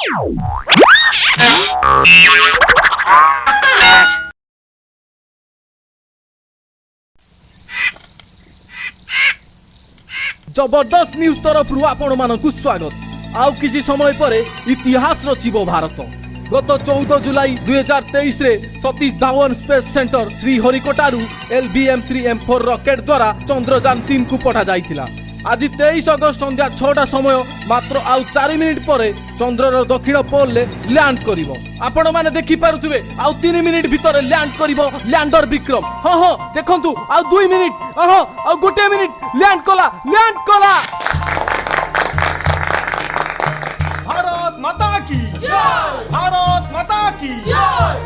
जबरदस्त न्यूज तरफ आपण मानकु स्वागत। आउ किसी समय पर इतिहास रचिब भारत। गत 14 जुलाई 2023 रे सतीश धावन स्पेस सेंटर श्रीहरिकोटारू LVM-3M4 रॉकेट द्वारा चंद्रयान 3 को पठा जाइथिला। आज 23 अगस्त संध्या 6टा समय मात्र आउ 4 मिनिट पर चंद्रर दक्षिण पोल ले लैंड करिवो। आपण माने देखि पारुथिबे आउ 3 मिनिट भीतर लैंड करिवो लैंडर विक्रम। हां देखंतु आउ 2 मिनिट आउ 1 मिनिट लैंड कला। भारत माता की जय, भारत माता की जय,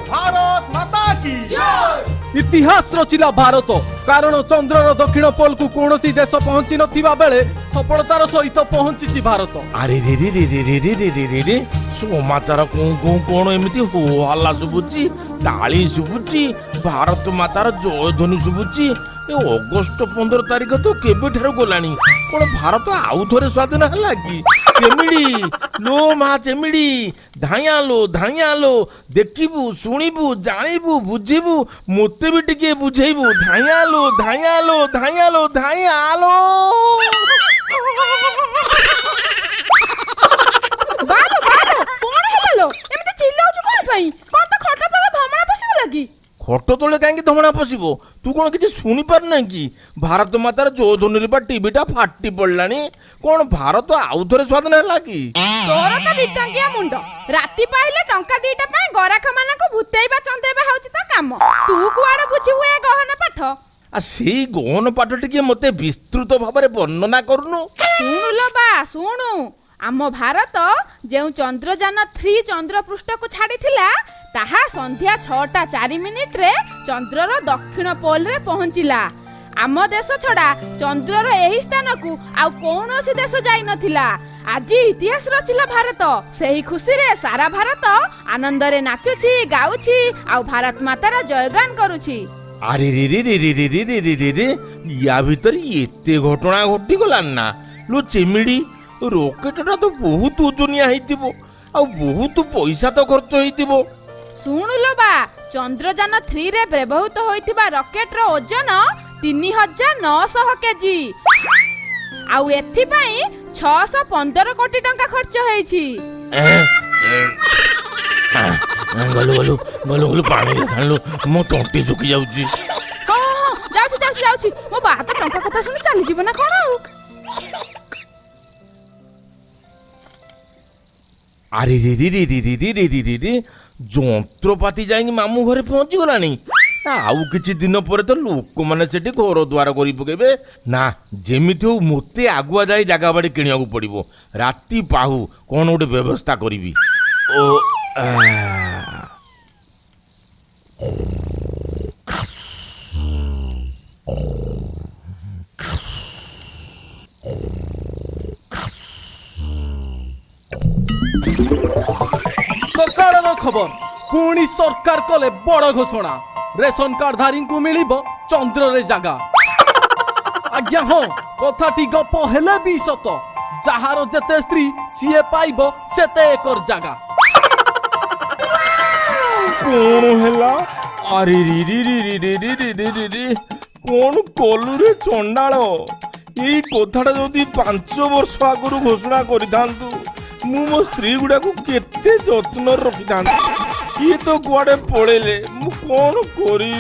भारत माता की जय। इतिहास रचिला भारत कारण चंद्रर दक्षिण पोल को कोनोसी देश पहुंची नथिबा बेले सफलतार सहित पहुंची भारत। अरे रे रे रे रे रे रे रे रे रे समाचार कोन एमिति हो हल्ला सुबुची ताली सुबुची भारत मातार जय ध्वनि सुबुची। अगस्ट 15 तारिख तो केबे ठार गलानी कोन भारत आउ थरे स्वाधीन हला कि चेमिडी लो मा चेमिडी धाइया लो देखिबू सुनिबू जानिबू बुझिबू मोते भी टिके बुझेबू धाइया लो बारो कोन हेलो एमते चिल्लाउछु कोन पई कोन त खटा तोरा धमणा पसिब लागी। खट तले कहीं धमणा पशिबो तू कौन किसी शुणी पार ना कि भारत मातार जो ध्वनि टीवीटा फाटी पड़लानी कौन भारत आउ थे स्वाधीन है कि तोर तो दिटंगिया मुंड राति पाइले टंका दीटा पय गराख मानको भूतेइबा चंदेबा होउची त काम तू कुआडे बुझिबु ए गहन पाठ आ सेई गहन पाठ टिके मते विस्तृत भाबरे वर्णना करनु। सुनु लो बा सुनु आम भारत जे चंद्रयान 3 चंद्र पृष्ठ को छाड़ी थिला ताहा संध्या 6टा 4 मिनिट रे चंद्रर दक्षिण पोल रे पहुंचिला। आम देश छड़ा चंद्रर एही स्थान को आ कौनसी देश जाई नथिला। आज इतिहास रचिला भारत सेही खुशी रे सारा भारत आनंद रे नाचुछि गाउछि आ भारत मातार जयगान करूछि। अरे रे रे रे रे रे रे रे रे रे या भीतर एते घटना घटी गला ना लो चेमिडी रॉकेटटा तो बहुत ओजनिया हेतिबो आ बहुत पैसा तो खर्च हेतिबो। सुनु लो बा चंद्रयान 3 रे व्यवहृत होइथिबा रॉकेट रो ओजन 3900 केजी आउ एथि पई 615 कोटी टंका खर्च हेछि। गलु पानी रे छाणलो मो तंटी सुखी जाउची। हां जाउची मो बात टंका कथा सुनि चली जीव ना कोन। अरे रे रे रे रे रे रे रे रे जंत्रपाती जाई मामू घरे पहुंची गलानी आउ किछि दिन पर तो लोक माने सेठी घर द्वार करी पकेबे ना जेमिति हो मोते आगुआ जाई जागा बाड़ी किनिया को पड़िबो राती पाहु कोन ओटे व्यवस्था करिवि। ओ सरकार खबर पुणी सरकार कले बड़ घोषणा रेशन कार्ड धारी को मिलिबो चंद्र रे जागा। आज्ञा हाँ कथाटी गप हेले भी सत जहार जेते स्त्री सीए पाइबो सेते एकर जागा। कौन हैला अरे री री री री री री री री री कौन कलु रे चंडाल एई कथाटा जदि 5 वर्ष आगु घोषणा करिथांतु मु मो स्त्री गुडा को केते जत्न रखि थांतु ये तो गुआडे पळेले मु कोन करी।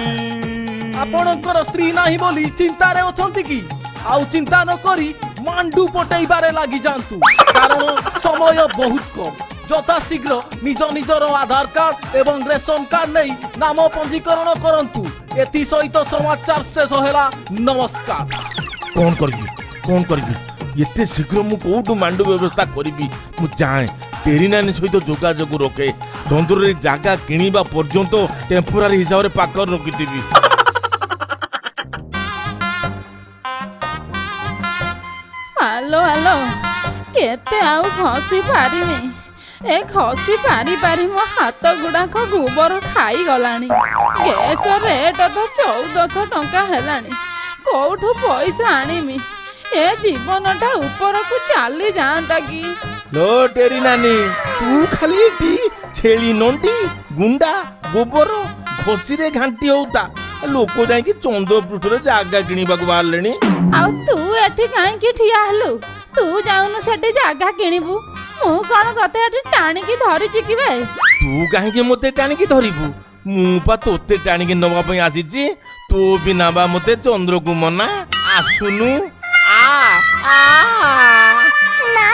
आपणकर स्त्री नाही बोली चिंता रे अछंती की आउ चिंता न करी मांडू पटेइबारे लागि जांतु कारण समय बहुत कम जथा शीघ्र निज निजर आधार कार्ड एवं रेशन कार्ड नहीं नाम पंजीकरण करंतु। एथि सहित समाचार शेष होला। नमस्कार। कौन करबी एते शीघ्र मु कोठु मांडू व्यवस्था करिबी मु जाए टेरिनानी सहित जोगाजोग रखे चंद्र रे जागा किनिबा पर्यंत टेम्पोरारी हिसाब रे पाकर रखिथिबी। हेलो केते आउ खसी पारिमी ए खसी पारी पारी मो हाथ गुड़ाक गोबर खाई गलानी। गैस रेट तो 1400 टंका हेलानी कोठु पैसा आनिमी ए जीवनटा ऊपर को चली जाता कि। लो टेरी नानी तू खाली एटी छेली नंटी गुंडा गोबर घसी रे घांटी होता लोक जाई चंद्र पृष्ठ जागा किणवा बाहर ଆଉ ତୁ ଏଠି କାହିଁକି ଠିଆ ହେଲୁ? ତୁ ଯାଉନୁ ସେଠି ଜାଗା କିଣିବୁ। ମୁଁ କଣ ତତେ ଏଠି ଟାଣିକି ଧରିଛି କି ବେ? तू कहीं मते टाणिकी धरबू मुपा तोते टाणिकी नवा आसी तो भी नाबा मते चंद्र को मना आसुनु ना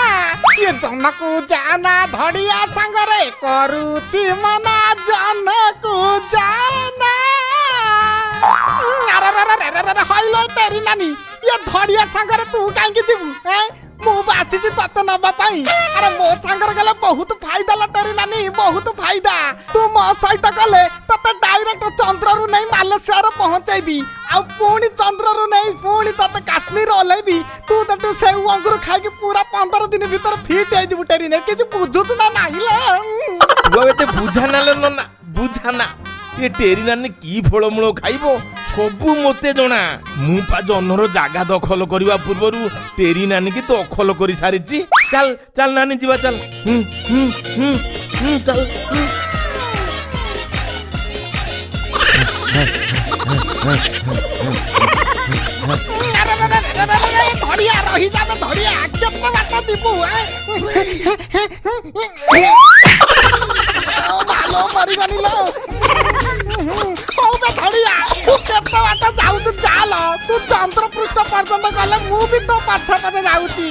ये जनकू जाना धड़िया संगरे करूची मना जनकू जाना अरे हाइलो तेरी नानी ये धड़िया संगरे तू काहे जीवू हैं मु बासी तते नबा पाई अरे मो संगर गले बहुत फायदा लटरी नानी बहुत फायदा तू मो सहित गले तते डायरेक्ट चंद्र रु नहीं मालয়েশিয়া रे पहुंचैबी आ पुणी चंद्र रु नहीं पुणी तते काश्मीर ओलेबी तू तटू सेउ अंगुर खाई के पूरा 15 दिन भीतर फिट आइ जबु टेरी ने के बुझुत ना नाइले तू एते बुझा नाले ना बुझा ना ये टेरी नानी की फलमूल खाइबो सबू मते जना मु पा जन्नर जागा दखल करबा पूर्वरु टेरी नानी की दखल करि सारिची चल चल नानी जीवा चल चल धड़िया रही जा धड़िया केतना बाटा दीपू भालो मरी गनी लो हो बे धड़िया तू केतना बाटा जाऊ तू चाल तू चंद्र पृष्ठ पर्यंत गले मु भी तो पाछा पाछा जाऊची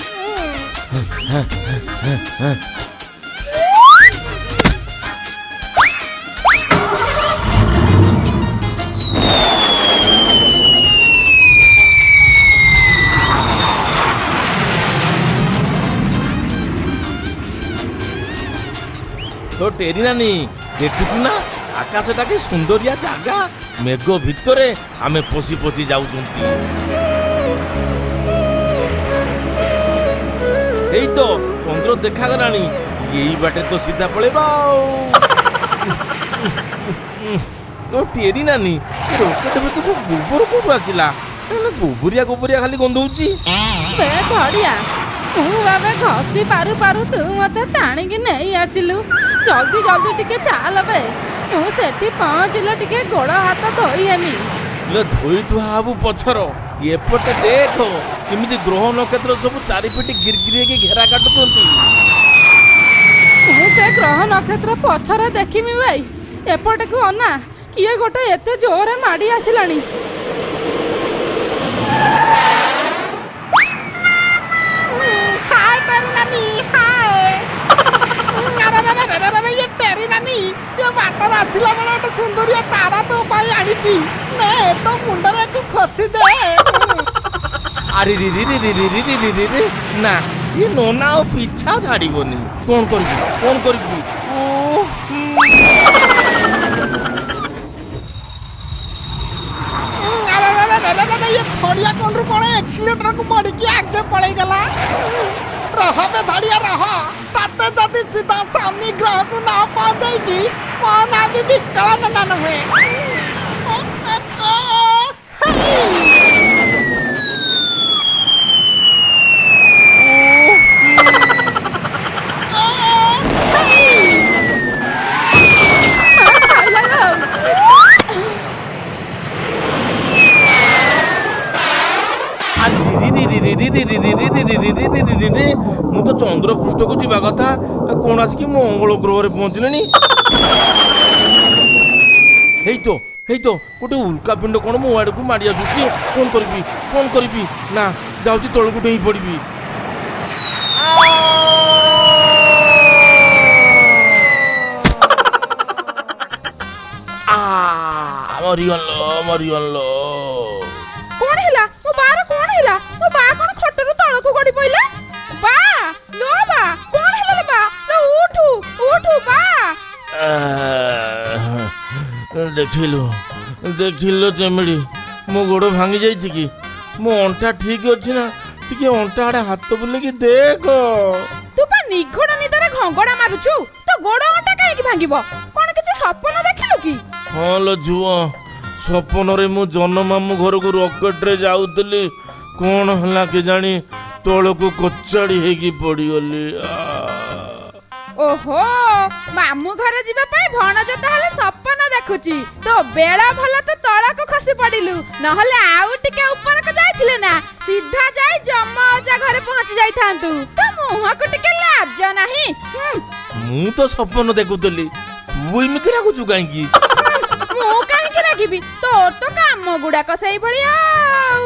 तो टेरी नानी देखुचु ना आकाशटा के सुंदरिया जागा मेघ भितरे आमे पसी पसी जाउचुंती एई तो चंद्र देखा गलानी यही बाटे तो सीधा पळेबा तो टेरी नानी ए रॉकेट में तो गोबर कोठु आसिला गोबरिया गोबरिया खाली गंधौची बे धड़िया ମୁଁ ବାବେ ଘଷି ପାରୁ ପାରୁ ତୁ ମତେ ଟାଣିକି ନେଇ ଆସିଲୁ ଜଲ୍ଦି ଜଲ୍ଦି ଟିକେ ଚାଲ ବେ ମୁଁ ସେଠି ପହଞ୍ଚିଲେ ଟିକେ ଗୋଡ଼ ହାତ ଧୋଇ ହେମି लो धोई धुआ हबु पछर एपटे देख केमिति ग्रह नक्षत्र सब चारिपिटी गिरगिरी के घेरा काटुचंती ମୁଁ ସେ ଗ୍ରହ ନକ୍ଷତ୍ର ପଛରେ ଦେଖିମି ଭାଇ ଏପଟକୁ ଅନା କିଏ ଗୋଟେ ଏତେ ଜୋରରେ ମାଡ଼ି ଆସିଲାଣି नानी हाय अरे ये तेरी नानी ये बाटर आसिला बेले गोटे सुंदरिया तारा तो पाई आनीची ने तो मुंडरे को खसी दे अरे रे रे रे रे रे रे रे रे ना ये नोना ओ पीछा छाड़ीबोनी कोन करबी ओ अरे ये थोड़िया कोन रु कोन एक्सीलेटर को मड़ी के आगे पड़े गला रह बे धड़िया रह ताते जदी सीधा सामने ग्रह को ना पा जाईजी मन आबी भी कान ना न हुए मु तो चंद्र पृष्ठ को जीवा कथा कौन आसिक मंगल ग्रह रे पहुंचलेनी हेई तो गोटे उल्का पिंड कौन मो आड़ को माड़ी आसुची कौन करबी ना जाउची तळ को डेई पड़बी मरिगलो कौन हिला ओ बार कौन हिला ओ बा कौन खटरू तळको गडी पइला बा लो बा कौन हिला बा लो उठू बा देखिलो चेमिड़ी मो गोड़ भांगी जाइछि कि मो अंटा ठीक अछि ना टिके अंटा आड़े हाथ बुले कि देख तू पा निघोड़ निदरे घंगड़ा मारुछु तो गोड़ अंटा काहे कि भांगिबो कोन किछि सपन देखिलु कि हां लो जुआ सपन रे मो जन्म मामू घर को रॉकेट रे जाउतली कोन हला के जानी तळ को कचाड़ी हेगी पड़ी गली ଓହୋ ମାମୁଁ ଘର ଯିବା ପାଇଁ ଭଣଜା ତାହେଲେ ସପନ ଦେଖୁଛି। ତୋ ବେଳା ଭଲ ତ ତଳକୁ ଖସି ପଡିଲୁ, ନହେଲେ ଆଉ ଟିକେ ଉପରକୁ ଯାଇଥିଲେ ନା ସିଧା ଯାଇ ଜମ ଅଜା ଘରେ ପହଞ୍ଚି ଯାଇଥାନ୍ତୁ। ତୋ ମୁହଁକୁ ଟିକେ ଲାଜ ନାହିଁ। ମୁଁ ତ ସପନ ଦେଖୁଥିଲି, ତୁ ଏମିତି ରାଗୁଛୁ କାହିଁକି? ମୁଁ କାହିଁକି ରାଗିବି, ତୋର ତ କାମ ଗୁଡାକ ସେଇଭଳିଆ ଆଉ।